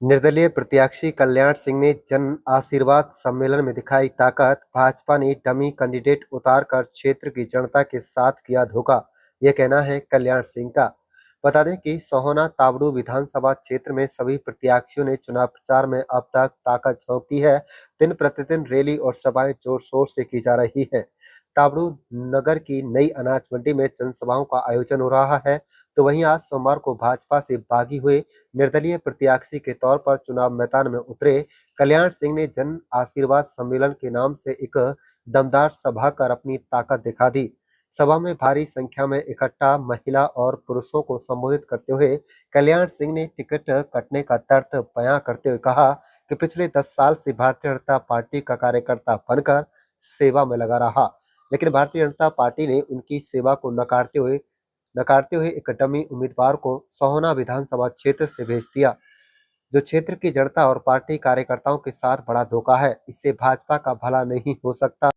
निर्दलीय प्रत्याशी कल्याण सिंह ने जन आशीर्वाद सम्मेलन में दिखाई ताकत, भाजपा ने डमी कैंडिडेट उतारकर क्षेत्र की जनता के साथ किया धोखा, यह कहना है कल्याण सिंह का। बता दें कि सोहना तावड़ू विधानसभा क्षेत्र में सभी प्रत्याशियों ने चुनाव प्रचार में अब तक ताकत झोंक दी है। दिन प्रतिदिन रैली और सभाएं जोर शोर से की जा रही है। तावड़ू नगर की नई अनाज मंडी में जनसभाओं का आयोजन हो रहा है, तो वहीं आज सोमवार को भाजपा से बागी हुए निर्दलीय प्रत्याशी के तौर पर चुनाव मैदान में उतरे कल्याण सिंह ने जन आशीर्वाद सम्मेलन के नाम से एक दमदार सभा कर अपनी ताकत दिखा दी। सभा में भारी संख्या में इकट्ठा महिला और पुरुषों को संबोधित करते हुए कल्याण सिंह ने टिकट कटने का दर्द बयां करते हुए कहा कि पिछले 10 साल से भारतीय जनता पार्टी का कार्यकर्ता बनकर सेवा में लगा रहा, लेकिन भारतीय जनता पार्टी ने उनकी सेवा को नकारते हुए एक डमी उम्मीदवार को सोहना विधानसभा क्षेत्र से भेज दिया, जो क्षेत्र की जनता और पार्टी कार्यकर्ताओं के साथ बड़ा धोखा है। इससे भाजपा का भला नहीं हो सकता।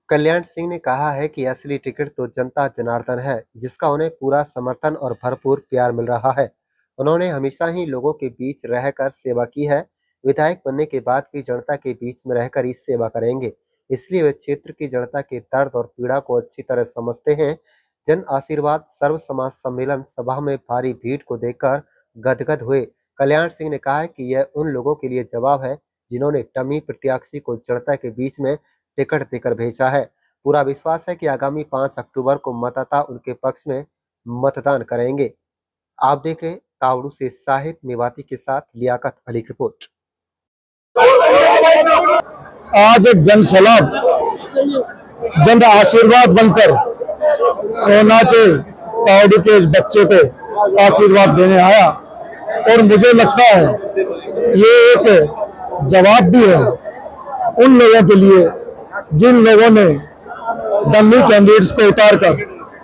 कल्याण सिंह ने कहा है कि असली टिकट तो जनता जनार्दन है, जिसका उन्हें पूरा समर्थन और भरपूर प्यार मिल रहा है। उन्होंने हमेशा ही लोगों के बीच रहकर सेवा की है। विधायक बनने के बाद भी जनता के बीच में रहकर ही सेवा करेंगे, इसलिए वे क्षेत्र की जनता के दर्द और पीड़ा को अच्छी तरह समझते हैं। जन आशीर्वाद सर्व समाज सम्मेलन सभा में भारी भीड़ को देखकर गदगद हुए कल्याण सिंह ने कहा है कि यह उन लोगों के लिए जवाब है जिन्होंने डमी प्रत्याशी को जनता के बीच में टिकट देकर भेजा है। पूरा विश्वास है कि आगामी 5 अक्टूबर को मतदाता उनके पक्ष में मतदान करेंगे। आप देख रहे तावड़ू से शाहिद मेवाती के साथ लियाकत अली की रिपोर्ट। आज एक जनसलाब जन आशीर्वाद बनकर सोना के तावड़ू के इस बच्चे को आशीर्वाद देने आया और मुझे लगता है ये एक जवाब भी है उन लोगों के लिए जिन लोगों ने डमी कैंडिडेट्स को उतारकर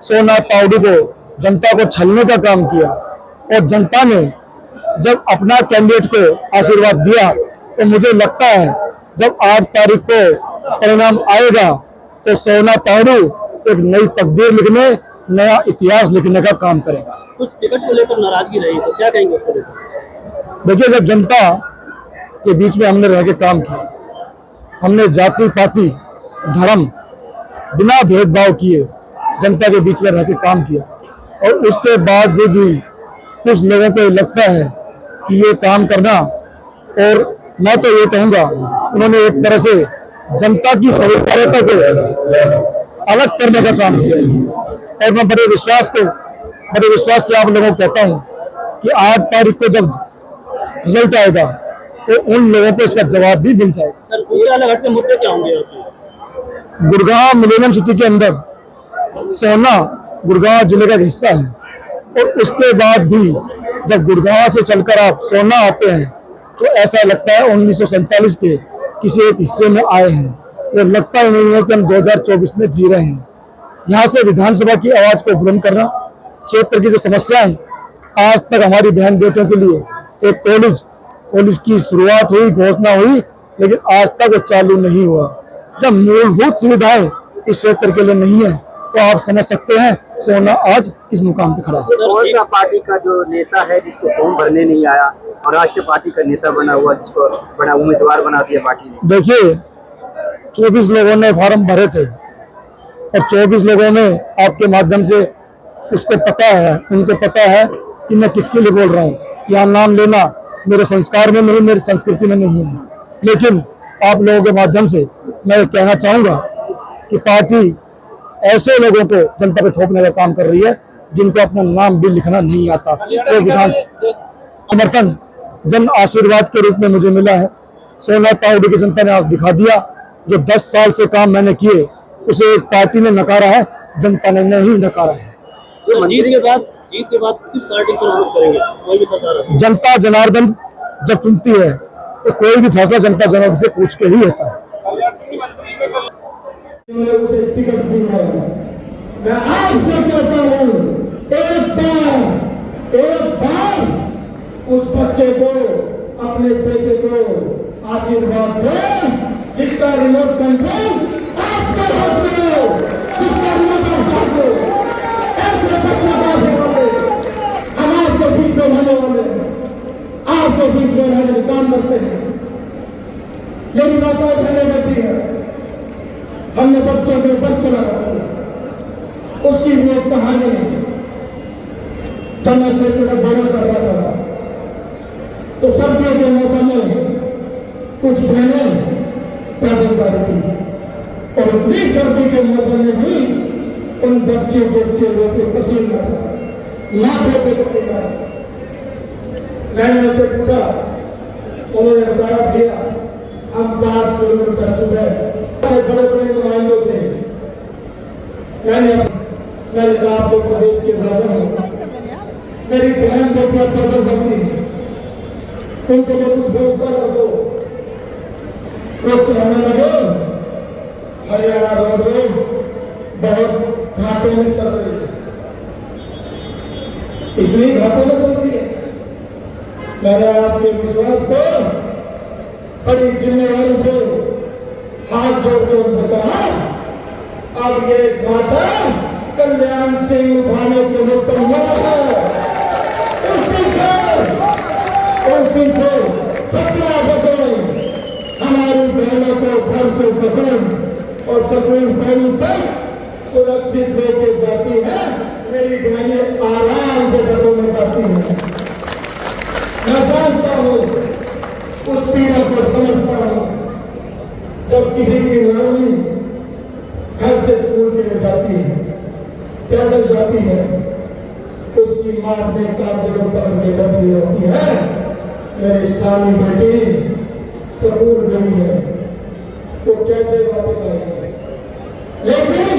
सोना तावड़ू को जनता को छलने का काम किया और जनता ने जब अपना कैंडिडेट को आशीर्वाद दिया तो मुझे लगता है जब 8 तारीख को परिणाम आएगा तो सोना तावड़ू एक नई तकदीर लिखने, नया इतिहास लिखने का काम करेगा। कुछ टिकट को लेकर नाराजगी रही तो क्या कहेंगे उसको लेकर? देखिए, जब जनता के बीच में हमने रह के काम किया, हमने जाति पाति धर्म बिना भेदभाव किए जनता के बीच में रह के काम किया और उसके बाद भी कुछ लोगों को लगता है कि ये काम करना, और मैं तो ये कहूँगा उन्होंने एक तरह से जनता की स्वीकार्यता को अलग करने का काम किया है। और मैं बड़े विश्वास से आप लोगों को कहता हूँ कि 8 तारीख को जब रिजल्ट आएगा तो उन लोगों को इसका जवाब भी मिल जाएगा। सर, दूसरे अलग हटके मुद्दे क्या होंगे आपके? गुड़गांव मिलेनियम सिटी के अंदर सोहना गुड़गांव जिले का हिस्सा है और उसके बाद भी जब गुड़गांव से चलकर आप सोहना आते हैं तो ऐसा लगता है 1947 के किसी एक हिस्से में आए हैं और लगता ही नहीं है कि हम 2024 में जी रहे हैं। यहाँ से विधानसभा की आवाज को बुलंद करना, क्षेत्र की जो समस्याएं, आज तक हमारी बहन बेटियों के लिए एक कॉलेज की शुरुआत हुई, घोषणा हुई, लेकिन आज तक वो चालू नहीं हुआ। जब मूलभूत सुविधाएं इस क्षेत्र के लिए नहीं है तो आप समझ सकते हैं सोहना आज किस मुकाम पे खड़ा है। कौन सा पार्टी का जो नेता है जिसको फॉर्म भरने नहीं आया और राष्ट्रीय पार्टी का नेता बना हुआ, जिसको उम्मीदवार बना दिया पार्टी ने? देखिए, 24 लोगों ने फॉर्म भरे थे और 24 लोगों ने आपके माध्यम से उसको पता है, उनको पता है कि मैं किसके लिए बोल रहा हूँ। यहाँ नाम लेना मेरे संस्कार में नहीं, मेरी संस्कृति में नहीं है, लेकिन आप लोगों के माध्यम से मैं कहना चाहूँगा कि पार्टी ऐसे लोगों को जनता पे थोपने का काम कर रही है जिनको अपना नाम भी लिखना नहीं आता। तो विधान समर्थन जन आशीर्वाद के रूप में मुझे मिला है। सोहना तावड़ू की जनता ने आज दिखा दिया, जो 10 साल से काम मैंने किए उसे एक पार्टी ने नकारा है, जनता ने नहीं नकारा है। तो जीत के बाद किस पार्टी पर वोट करेंगे? कोई भी सरकार? जनता जनार्दन जब चुनती है तो कोई भी फैसला जनता जनार्दन से पूछ के ही होता है। उसे टिकट दी है। मैं आपसे कहता हूँ, एक बार उस बच्चे को, अपने बेटे को आशीर्वाद दे जिसका रिमोट कंट्रोल आपके हाथ में हो, जिसका रिमोट आप हाथ में हो। ऐसे बच्चे का आशीर्वाद दे। हम आपके बीच में होने वाले हैं। आप के बीच में रहने का काम करते हैं। मेरी माता कहने देती है, हमने बच्चों के बस चलाया, उसकी भी एक कहानी चंद्रशेखर का दौरा कर रहा था, तो सर्दियों के मौसम में कुछ बहनें पैदल जा रही थी और इतनी सर्दी के मौसम में भी उन बच्चों के चेहरे पे पसीना माथे पे पसीना। मैंने उनसे पूछा, उन्होंने बताया भैया हम 5 किलोमीटर सुबह बड़े बड़े नुमाइंदों से मैंने कहा आपको प्रदेश के राजा हूँ, मेरी बहन को क्या पैदल करती है, तुमको मैं कुछ व्यवस्था कर दो। तो हमें लगे हरियाणा रोडवेज बहुत घाटे में चल रही है, इतनी घाटे में चल रही है। मैंने आपके विश्वास को बड़ी जिम्मेवारी से हाथ जोड़ के उनसे कहा, अब ये घाटा कल्याण सिंह उठाने के लिए तैयार है। उस दिन से 17 बसे हमारी बहनों को घर से सकून और सकून बहनों तक सुरक्षित लेके जाती है। मेरी बहनें आराम से बसों में जाती हैं। मैं जानता हूँ, उस पीड़ा को समझता हूँ। जब किसी की लड़की घर से स्कूल के लिए जाती है, पैदल जाती है, उसकी मां अपने जगह पर बैठी होती है, मेरी इस्लामी बेटी स्कूल गई है तो कैसे वापस आएगी। लेकिन